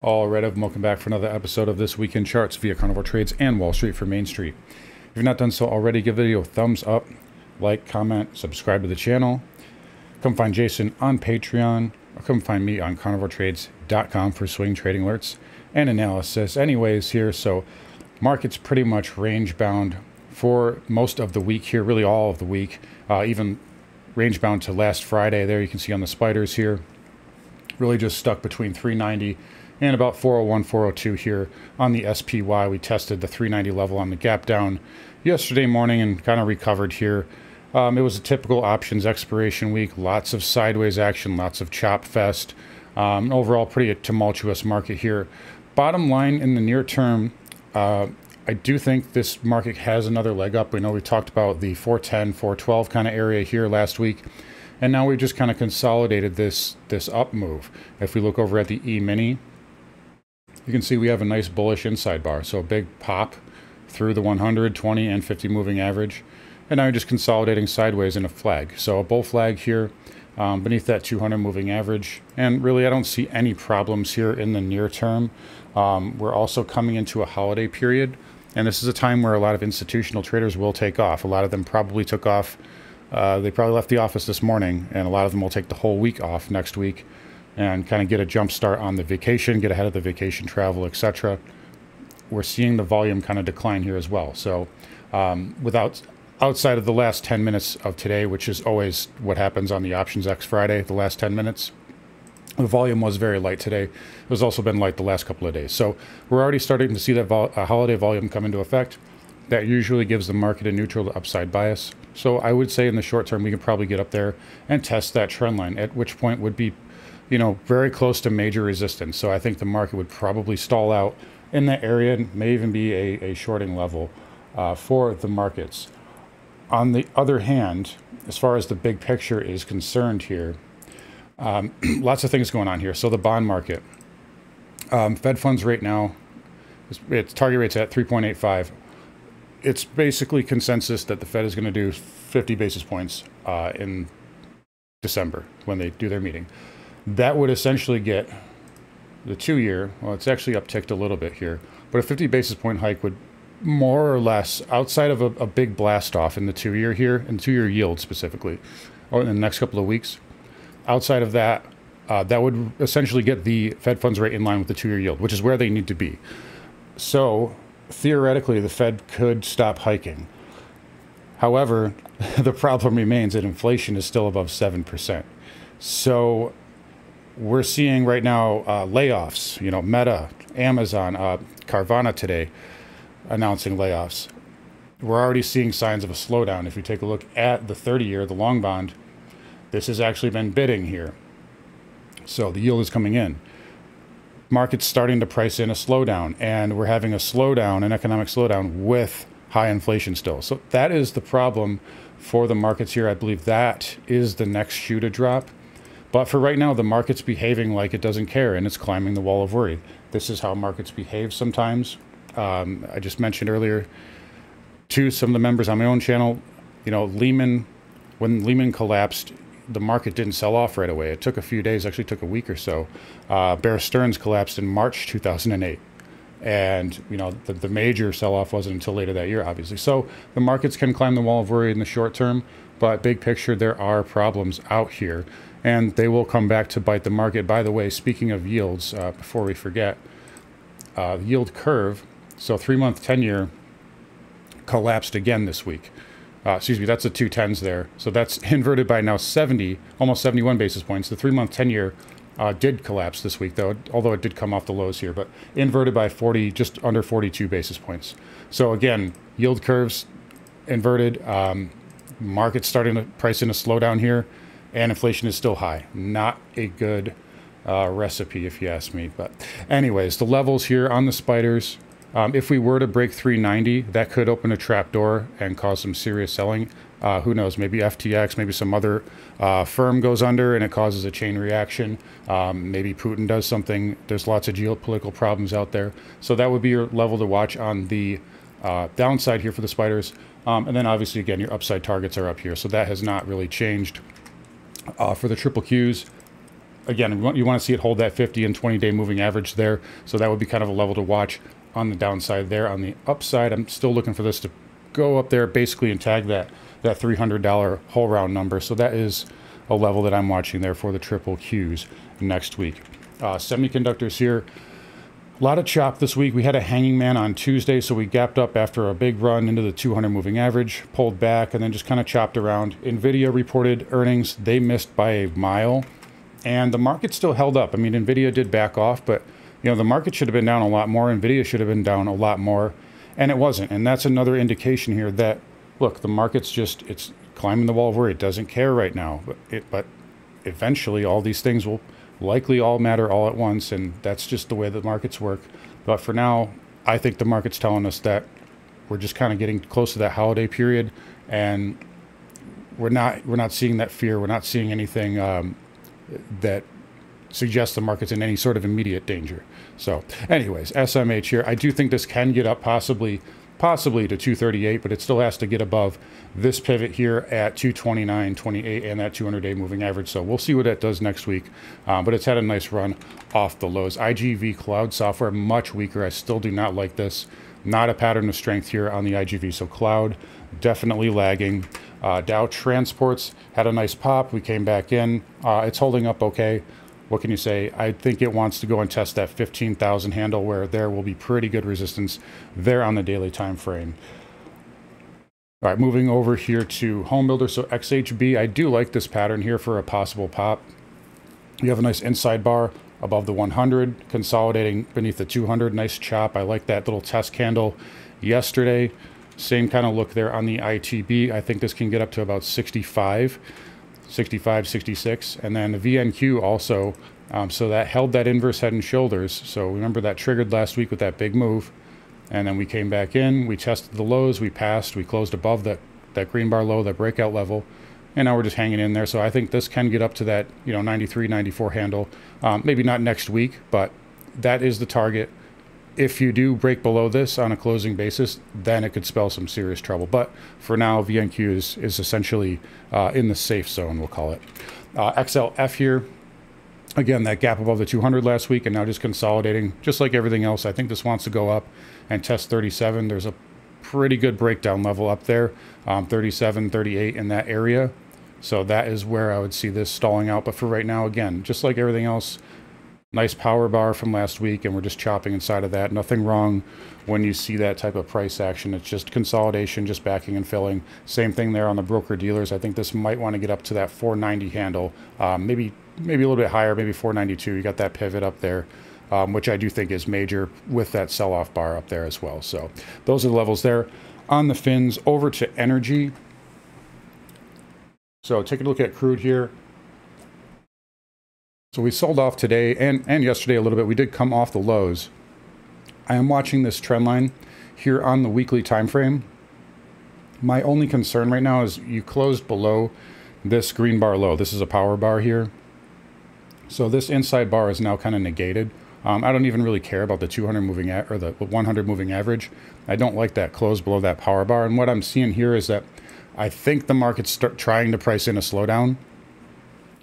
All right, everyone, welcome back for another episode of This Week in Charts via Carnivore Trades and Wall Street for Main Street. If you've not done so already, give the video a thumbs up, like, comment, subscribe to the channel. Come find Jason on Patreon, or come find me on carnivoretrades.com for swing trading alerts and analysis. Anyways, here, so market's pretty much range bound for most of the week here, really all of the week, even range bound to last Friday. There you can see on the spiders here, really just stuck between 390 and about 401, 402 here on the SPY. We tested the 390 level on the gap down yesterday morning and kind of recovered here. It was a typical options expiration week, lots of sideways action, lots of chop fest. Overall, pretty tumultuous market here. Bottom line in the near term, I do think this market has another leg up. We know we talked about the 410, 412 kind of area here last week. And now we've just kind of consolidated this up move. If we look over at the E-mini, you can see we have a nice bullish inside bar. So a big pop through the 100, 20, and 50 moving average. And now you're just consolidating sideways in a flag. So a bull flag here beneath that 200 moving average. And really, I don't see any problems here in the near term. We're also coming into a holiday period. And this is a time where a lot of institutional traders will take off. A lot of them probably took off. They probably left the office this morning, and a lot of them will take the whole week off next week and kind of get a jump start on the vacation, get ahead of the vacation travel, etc. We're seeing the volume kind of decline here as well. So outside of the last 10 minutes of today, which is always what happens on the Options X Friday, the last 10 minutes, the volume was very light today. It has also been light the last couple of days. So we're already starting to see that holiday volume come into effect. That usually gives the market a neutral to upside bias. So I would say in the short term, we can probably get up there and test that trend line, at which point would be, very close to major resistance. So I think the market would probably stall out in that area and may even be a shorting level for the markets. On the other hand, as far as the big picture is concerned here, lots of things going on here. So the bond market, Fed funds rate now, its target rate's at 3.85. It's basically consensus that the Fed is going to do 50 basis points in December when they do their meeting. That would essentially get the 2-year, well, it's actually upticked a little bit here, but a 50 basis point hike would more or less, outside of a big blast off in the 2-year here, and 2-year yield specifically, or in the next couple of weeks, outside of that, that would essentially get the Fed funds rate in line with the 2-year yield, which is where they need to be. So theoretically, the Fed could stop hiking. However, the problem remains that inflation is still above 7%. So we're seeing right now layoffs, Meta, Amazon, Carvana today announcing layoffs. We're already seeing signs of a slowdown. If you take a look at the 30-year, the long bond, this has actually been bidding here. So the yield is coming in. Market's starting to price in a slowdown, and we're having a slowdown, an economic slowdown with high inflation still. So that is the problem for the markets here. I believe that is the next shoe to drop. But for right now, the market's behaving like it doesn't care, and it's climbing the wall of worry. This is how markets behave sometimes. I just mentioned earlier to some of the members on my own channel, when Lehman collapsed, the market didn't sell off right away. It took a few days, actually took a week or so. Bear Stearns collapsed in March 2008. And, the major sell-off wasn't until later that year, obviously. So the markets can climb the wall of worry in the short term, but big picture, there are problems out here, and they will come back to bite the market. By the way, speaking of yields, before we forget, the yield curve, so 3-month 10-year collapsed again this week. Excuse me, that's the 210s there. So that's inverted by now 70, almost 71 basis points. The 3-month 10-year did collapse this week, though, although it did come off the lows here, but inverted by 40, just under 42 basis points. So again, yield curves inverted, market's starting to price in a slowdown here, and inflation is still high. Not a good recipe, if you ask me. But anyways, the levels here on the spiders, if we were to break 390, that could open a trap door and cause some serious selling. Who knows, maybe FTX, maybe some other firm goes under and it causes a chain reaction. Maybe Putin does something. There's lots of geopolitical problems out there. So that would be your level to watch on the downside here for the spiders. And then obviously, again, your upside targets are up here. So that has not really changed. For the triple Qs, again, you want to see it hold that 50 and 20-day moving average there. So that would be kind of a level to watch on the downside there. On the upside, I'm still looking for this to go up there basically and tag that $300 whole round number. So that is a level that I'm watching there for the triple Qs next week. Semiconductors here. A lot of chop this week. We had a hanging man on Tuesday, so we gapped up after a big run into the 200 moving average, pulled back, and then just kind of chopped around. NVIDIA reported earnings. They missed by a mile, and the market still held up. I mean, NVIDIA did back off, but you know, the market should have been down a lot more. NVIDIA should have been down a lot more, and it wasn't. And that's another indication here that, look, the market's just, it's climbing the wall where it doesn't care right now. But eventually all these things will likely all matter all at once, and that's just the way the markets work. But for now, I think the market's telling us that we're just kind of getting close to that holiday period, and we're not seeing that fear. We're not seeing anything that suggests the market's in any sort of immediate danger. So anyways, SMH here, I do think this can get up possibly to 238, but it still has to get above this pivot here at 229.28 and that 200-day moving average. So we'll see what that does next week. But it's had a nice run off the lows. IGV Cloud Software, much weaker. I still do not like this. Not a pattern of strength here on the IGV. So Cloud, definitely lagging. Dow Transports had a nice pop. We came back in. It's holding up okay. What can you say? I think it wants to go and test that 15,000 handle, where there will be pretty good resistance there on the daily time frame. All right, moving over here to Home Builder. So XHB, I do like this pattern here for a possible pop. You have a nice inside bar above the 100, consolidating beneath the 200. Nice chop. I like that little test candle yesterday. Same kind of look there on the ITB. I think this can get up to about 65, 66, and then the VNQ also. So that held that inverse head and shoulders. So remember that triggered last week with that big move, and then we came back in, we tested the lows, we passed, we closed above that green bar low, that breakout level, and now we're just hanging in there. So I think this can get up to that 93, 94 handle. Maybe not next week, but that is the target. If you do break below this on a closing basis, then it could spell some serious trouble. But for now, VNQ is essentially in the safe zone, we'll call it. XLF here, again, that gap above the 200 last week, and now just consolidating, just like everything else. I think this wants to go up and test 37. There's a pretty good breakdown level up there, 37, 38 in that area. So that is where I would see this stalling out. But for right now, again, just like everything else, nice power bar from last week, and we're just chopping inside of that. Nothing wrong when you see that type of price action. It's just consolidation, just backing and filling. Same thing there on the broker dealers. I think this might want to get up to that 490 handle, maybe a little bit higher, maybe 492. You got that pivot up there, which I do think is major with that sell-off bar up there as well. So those are the levels there. On the fins, over to energy. So taking a look at crude here. So we sold off today and yesterday a little bit. We did come off the lows. I am watching this trend line here on the weekly time frame. My only concern right now is you closed below this green bar low. This is a power bar here. So this inside bar is now kind of negated. I don't even really care about the 200 moving or the 100 moving average. I don't like that close below that power bar. And what I'm seeing here is that I think the market's trying to price in a slowdown.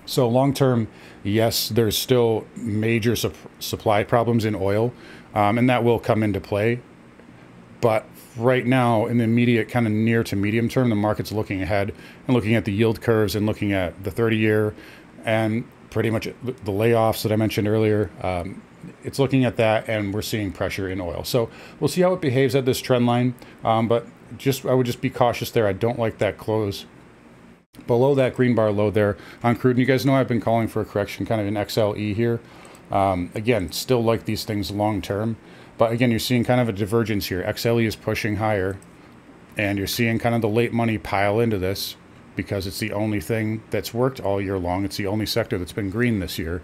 So long term, yes, there's still major supply problems in oil, and that will come into play. But right now, in the immediate kind of near to medium term, the market's looking ahead and looking at the yield curves and looking at the 30-year and pretty much the layoffs that I mentioned earlier. It's looking at that, and we're seeing pressure in oil. So we'll see how it behaves at this trend line. But I would just be cautious there. I don't like that close below that green bar low there on crude. And you guys know I've been calling for a correction kind of in XLE here. Again, still like these things long term, but again, you're seeing kind of a divergence here. XLE is pushing higher, and you're seeing kind of the late money pile into this because it's the only thing that's worked all year long. It's the only sector that's been green this year,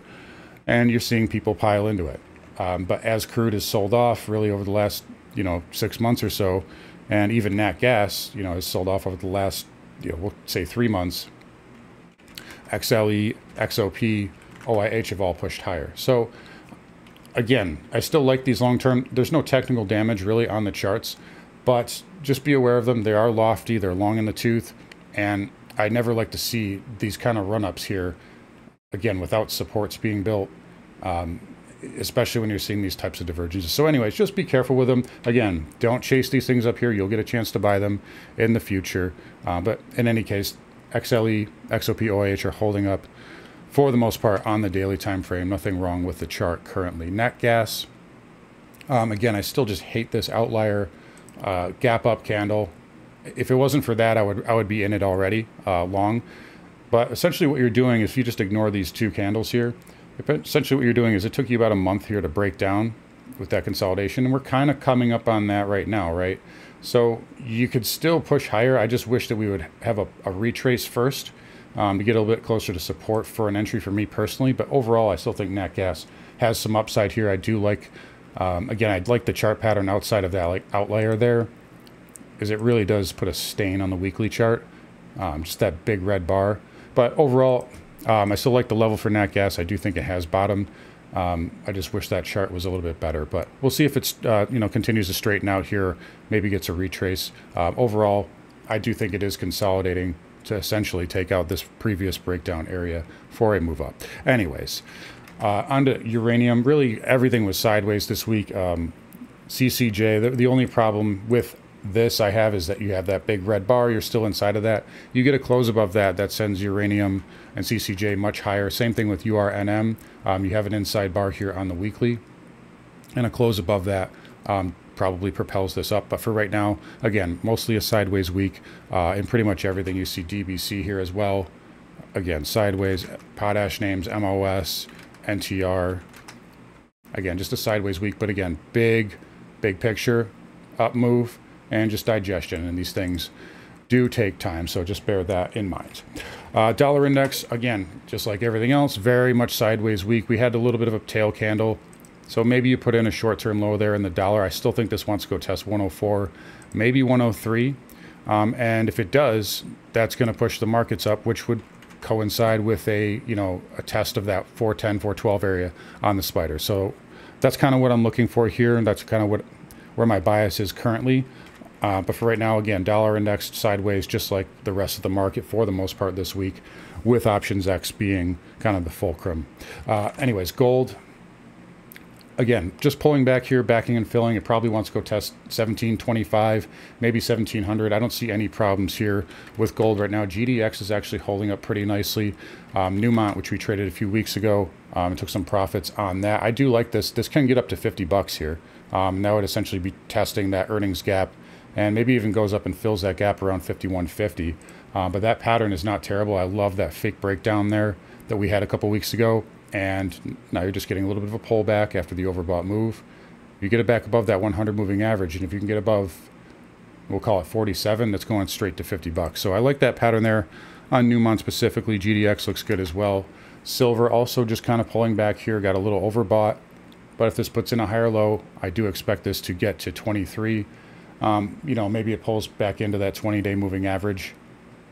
and you're seeing people pile into it. But as crude is sold off really over the last 6 months or so, and even nat gas has sold off over the last we'll say 3 months, XLE, XOP, OIH have all pushed higher. So again, I still like these long-term. There's no technical damage really on the charts, but just be aware of them. They are lofty, they're long in the tooth, and I never like to see these kind of run-ups here again, without supports being built, especially when you're seeing these types of divergences. So anyways, just be careful with them. Again, don't chase these things up here. You'll get a chance to buy them in the future. But in any case, XLE, XOP, OIH are holding up for the most part on the daily time frame. Nothing wrong with the chart currently. Nat gas, again, I still just hate this outlier gap up candle. If it wasn't for that, I would be in it already long. But essentially what you're doing is, if you just ignore these two candles here, essentially what you're doing is, it took you about a month here to break down with that consolidation, and we're kind of coming up on that right now, right? So you could still push higher. I just wish that we would have a retrace first to get a little bit closer to support for an entry for me personally. But overall, I still think nat gas has some upside here. I do like, again, I'd like the chart pattern outside of that like outlier there, because it really does put a stain on the weekly chart, just that big red bar. But overall, I still like the level for nat gas. I do think it has bottomed. I just wish that chart was a little bit better, but we'll see if it's continues to straighten out here, maybe gets a retrace. Overall, I do think it is consolidating to essentially take out this previous breakdown area for a move up. Anyways, on to uranium. Really, everything was sideways this week. CCJ, the only problem with this I have is that you have that big red bar. You're still inside of that. You get a close above that, that sends uranium and CCJ much higher. Same thing with URNM. You have an inside bar here on the weekly, and a close above that probably propels this up. But for right now, again, mostly a sideways week in pretty much everything. You see DBC here as well. Again, sideways. Potash names, MOS, NTR. Again, just a sideways week, but again, big picture, up move, and just digestion. And these things do take time, so just bear that in mind. Dollar index, again, just like everything else, very much sideways week. We had a little bit of a tail candle, so maybe you put in a short-term low there in the dollar. I still think this wants to go test 104, maybe 103. And if it does, that's going to push the markets up, which would coincide with a test of that 410, 412 area on the spider. So that's kind of what I'm looking for here, and that's kind of where my bias is currently. But for right now, again, dollar indexed sideways, just like the rest of the market for the most part this week, with options X being kind of the fulcrum. Anyways, gold, again, just pulling back here, backing and filling. It probably wants to go test 1725, maybe 1700. I don't see any problems here with gold right now. GDX is actually holding up pretty nicely. Newmont, which we traded a few weeks ago, and took some profits on that. I do like this. This can get up to 50 bucks here. That would essentially be testing that earnings gap, and maybe even goes up and fills that gap around 51.50. But that pattern is not terrible. I love that fake breakdown there that we had a couple weeks ago, and now you're just getting a little bit of a pullback after the overbought move. You get it back above that 100 moving average, and if you can get above, we'll call it 47, that's going straight to 50 bucks. So I like that pattern there on Newmont specifically. GDX looks good as well. Silver also just kind of pulling back here, got a little overbought, but if this puts in a higher low, I do expect this to get to 23. Maybe it pulls back into that 20-day moving average.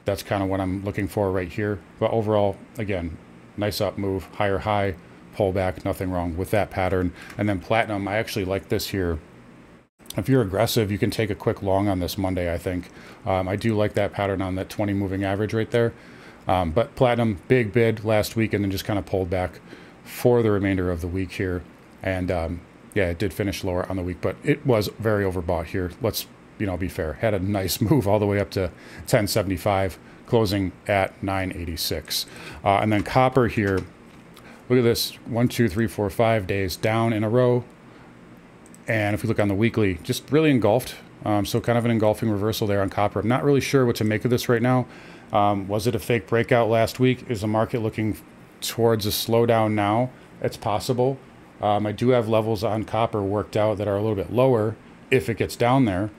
That's kind of what I'm looking for right here. But overall, again, nice up move, higher high, pull back, nothing wrong with that pattern. And then platinum, I actually like this here. If you're aggressive, you can take a quick long on this Monday, I think. I do like that pattern on that 20 moving average right there. But platinum, big bid last week, and then just kind of pulled back for the remainder of the week here. And yeah, it did finish lower on the week, but it was very overbought here. Let's be fair. Had a nice move all the way up to 1075, closing at 986. And then copper here, look at this, 1, 2, 3, 4, 5 days down in a row. And if we look on the weekly, just really engulfed. So kind of an engulfing reversal there on copper. I'm not really sure what to make of this right now. Was it a fake breakout last week? Is the market looking towards a slowdown now? It's possible. I do have levels on copper worked out that are a little bit lower if it gets down there.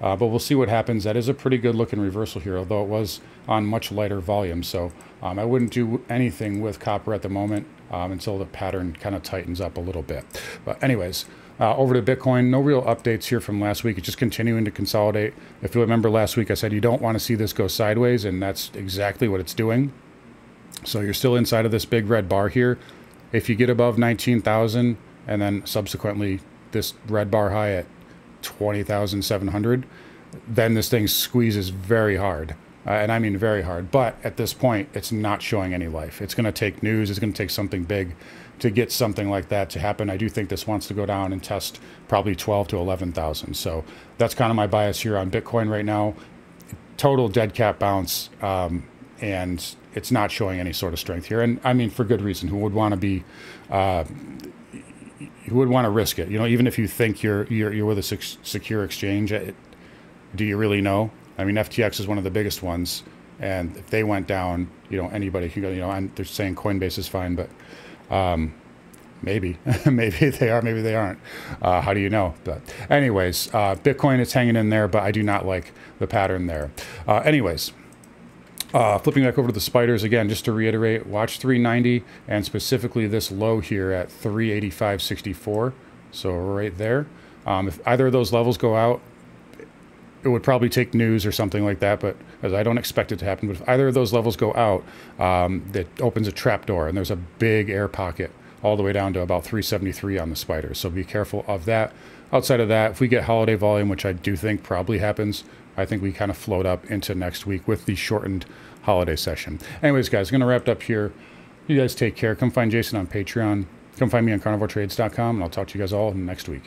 But we'll see what happens. That is a pretty good looking reversal here, although it was on much lighter volume. So I wouldn't do anything with copper at the moment until the pattern kind of tightens up a little bit. But anyways, over to Bitcoin. No real updates here from last week. It's just continuing to consolidate. If you remember last week, I said you don't want to see this go sideways, and that's exactly what it's doing. So you're still inside of this big red bar here. If you get above 19,000 and then subsequently this red bar high at 20,700, then this thing squeezes very hard. and I mean very hard. But at this point, it's not showing any life. It's going to take news. It's going to take something big to get something like that to happen. I do think this wants to go down and test probably 12 to 11,000. So that's kind of my bias here on Bitcoin right now. Total dead cat bounce, and it's not showing any sort of strength here. And I mean, for good reason. Who would want to be? Who would want to risk it? You know, even if you think you're with a secure exchange, do you really know? I mean, FTX is one of the biggest ones, and if they went down, you know, anybody can go. You know, and they're saying Coinbase is fine, but maybe, maybe they are, maybe they aren't. How do you know? But anyways, Bitcoin is hanging in there, but I do not like the pattern there. Anyways, flipping back over to the spiders again, just to reiterate, watch 390 and specifically this low here at 385.64. So right there. If either of those levels go out, it would probably take news or something like that, but as I don't expect it to happen. But if either of those levels go out, that opens a trap door, and there's a big air pocket all the way down to about 373 on the spiders. So be careful of that. Outside of that, if we get holiday volume, which I do think probably happens, I think we kind of float up into next week with the shortened holiday session. Anyways, guys, I'm going to wrap it up here. You guys take care. Come find Jason on Patreon. Come find me on carnivoretrades.com, and I'll talk to you guys all next week.